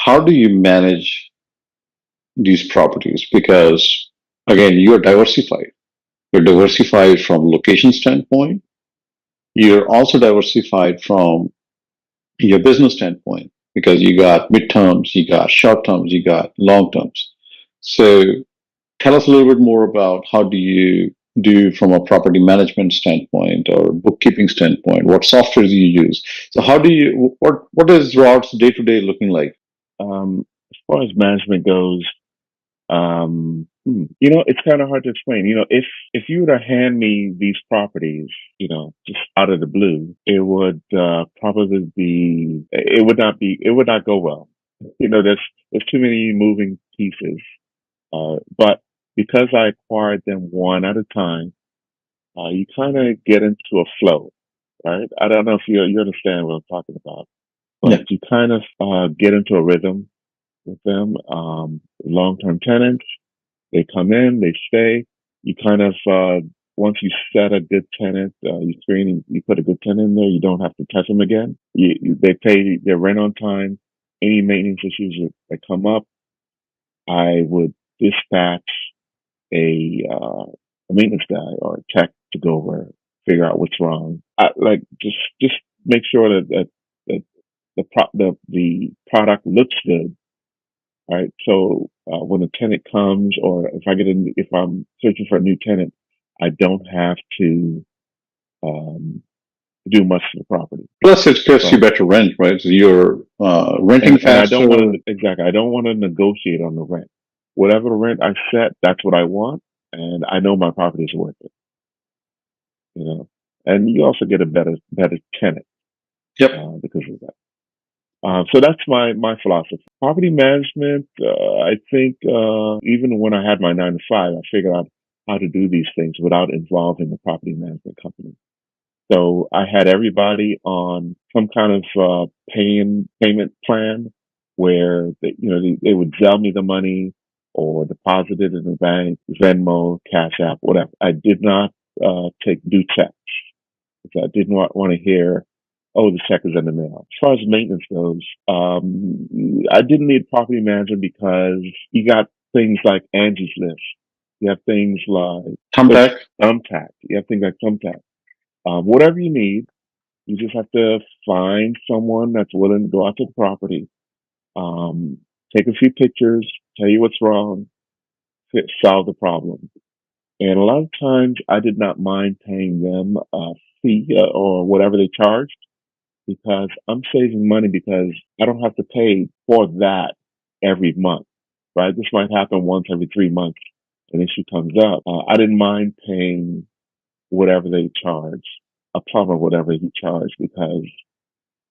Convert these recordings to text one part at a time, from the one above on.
how do you manage these properties? Because again, you're diversified. You're diversified from location standpoint. You're also diversified from your business standpoint because you got midterms, you got short terms, you got long terms. So tell us a little bit more about how do you do from a property management standpoint or bookkeeping standpoint? What software do you use? So how do you what is Rod's day to day looking like? As far as management goes, it's kind of hard to explain. If you were to hand me these properties, just out of the blue, it would probably be, it would not go well. There's too many moving pieces. But because I acquired them one at a time, you kind of get into a flow, right? I don't know if you understand what I'm talking about, Yeah. but you kind of get into a rhythm with them. Long-term tenants, they come in, they stay. You kind of once you set a good tenant, you put a good tenant in there. You don't have to touch them again. They pay their rent on time. Any maintenance issues that come up, I would dispatch a maintenance guy or a tech to go over, figure out what's wrong. Just make sure that the product looks good, right? So when a tenant comes, or if I'm searching for a new tenant, I don't have to um, do much to the property, Plus, it gives you right? better rent, right? So you're renting And I don't want faster. to exactly. I don't want to negotiate on the rent. Whatever the rent I set, that's what I want, and I know my property is worth it. You know, and you also get a better tenant Yep. because of that. So that's my philosophy. Property management. I think even when I had my 9 to 5, I figured out how to do these things without involving the property management company. So I had everybody on some kind of payment plan where they would sell me the money or deposit it in the bank, Venmo, Cash App, whatever. I did not do checks. I did not want to hear, oh, the check is in the mail. As far as maintenance goes, I didn't need a property manager because you got things like Angie's List. You have things like Thumbtack. Thumbtack. You have things like Thumbtack. Whatever you need, you just have to find someone that's willing to go out to the property, um, take a few pictures, tell you what's wrong, solve the problem. And a lot of times I did not mind paying them a fee or whatever they charged because I'm saving money because I don't have to pay for that every month, right? This might happen once every 3 months. An issue comes up. I didn't mind paying whatever they charge, a plumber whatever he charged, because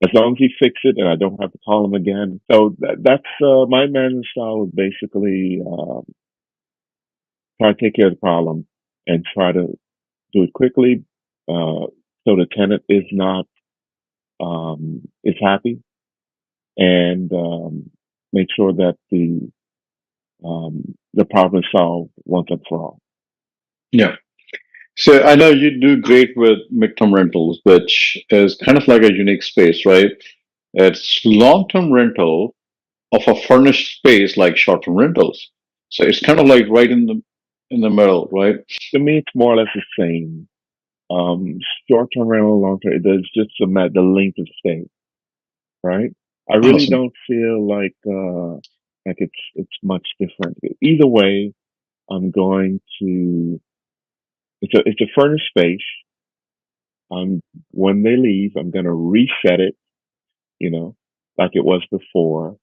as long as he fix it and I don't have to call him again. So that's my management style is basically try to take care of the problem and try to do it quickly, so the tenant is happy, and make sure that the problem is solved once and for all. Yeah. So I know you do great with midterm rentals, which is kind of like a unique space, right? It's long-term rental of a furnished space like short-term rentals. So it's kind of like right in the middle, right? To me, it's more or less the same. Um, Short-term rental, long-term, it's just the length of stay, right? I really Awesome. don't feel like it's much different. Either way, I'm going to. It's a furnished space. When they leave, I'm going to reset it, you know, like it was before.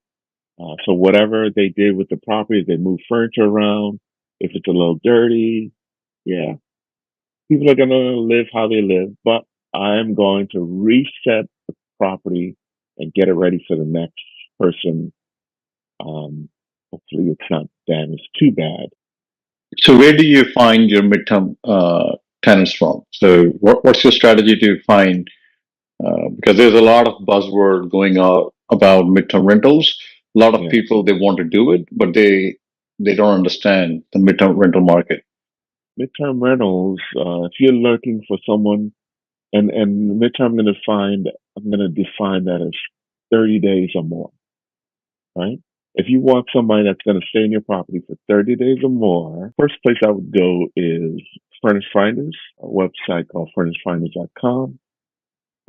So whatever they did with the property, if they move furniture around, if it's a little dirty, yeah, people are going to live how they live. But I'm going to reset the property and get it ready for the next person. Um, Hopefully, it's not damaged too bad. So where do you find your midterm tenants from? So what's your strategy to find? Because there's a lot of buzzword going out about midterm rentals. A lot of Yeah, people they want to do it, but they don't understand the midterm rental market. midterm rentals. If you're looking for someone, and midterm, I'm going to define that as 30 days or more. right? If you want somebody that's going to stay in your property for 30 days or more, first place I would go is Furnish Finders, a website called furnishfinders.com.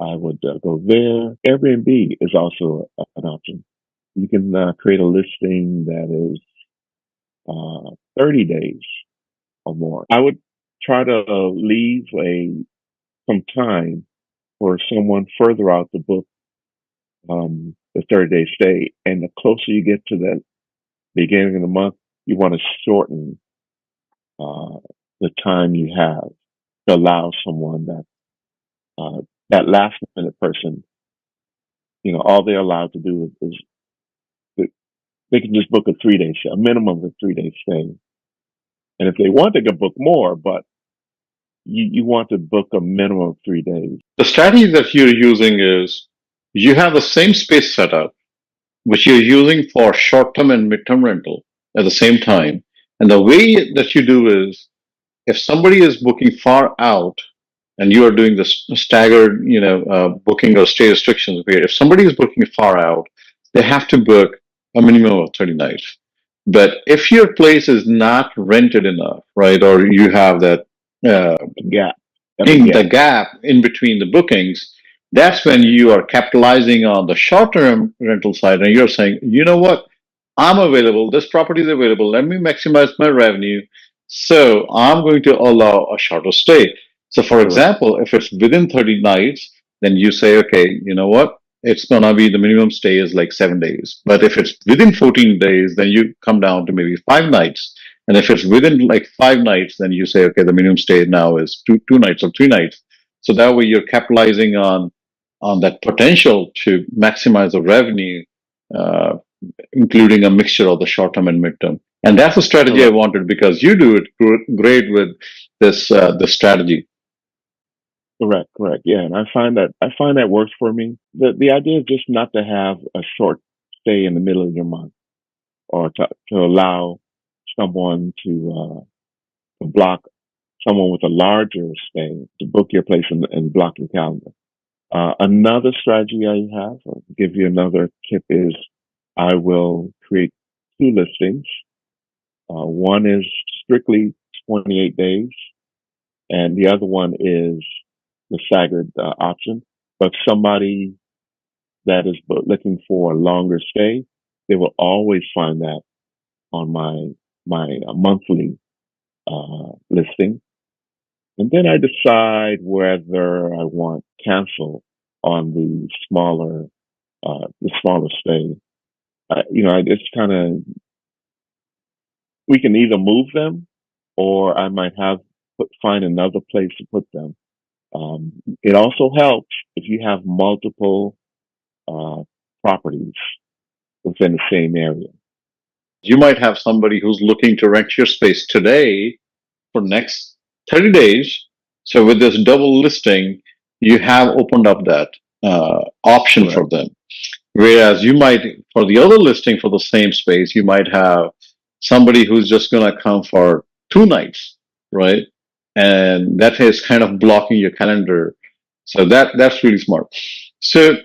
I would go there. Airbnb is also an option. You can create a listing that is 30 days or more. I would try to leave some time for someone further out to book the 30-day stay. And the closer you get to the beginning of the month, you want to shorten uh, the time you have to allow someone that last minute person, all they're allowed to do is they can just book a 3-day stay, a minimum of a 3-day stay. And if they want, they can book more, but you want to book a minimum of 3 days. The strategy that you're using is you have the same space setup, which you're using for short-term and mid-term rental at the same time. And the way that you do is if somebody is booking far out and you are doing this staggered, booking or stay restrictions period, if somebody is booking far out, they have to book a minimum of 30 nights. But if your place is not rented enough, right, or you have that Gap. in the gap in between the bookings, that's when you are capitalizing on the short-term rental side and you're saying, you know what, I'm available, this property is available, let me maximize my revenue. So I'm going to allow a shorter stay. So for Correct. example, if it's within 30 nights, then you say, okay, you know what? It's gonna be the minimum stay is like 7 days. But if it's within 14 days, then you come down to maybe 5 nights. And if it's within like 5 nights, then you say, okay, the minimum stay now is two nights or 3 nights. So that way you're capitalizing on that potential to maximize the revenue, uh, including a mixture of the short term and mid term. And that's the strategy I Correct. wanted because you do it great with this strategy. Correct. Correct. Yeah, and I find that works for me. The idea is just not to have a short stay in the middle of your month, or to allow someone to block someone with a larger stay to book your place and block your calendar. Another strategy I have, I'll give you another tip, is I will create two listings. One is strictly 28 days, and the other one is the staggered option. But somebody that is looking for a longer stay, they will always find that on my monthly listing. And then I decide whether I want cancel on the smaller stay. I just kind of, we can either move them, or I might find another place to put them. It also helps if you have multiple uh, properties within the same area. You might have somebody who's looking to rent your space today for next 30 days. So with this double listing, you have opened up that option for Correct. them. Whereas you might, for the other listing for the same space, you might have somebody who's just going to come for 2 nights, right? And that is kind of blocking your calendar. So that's really smart. So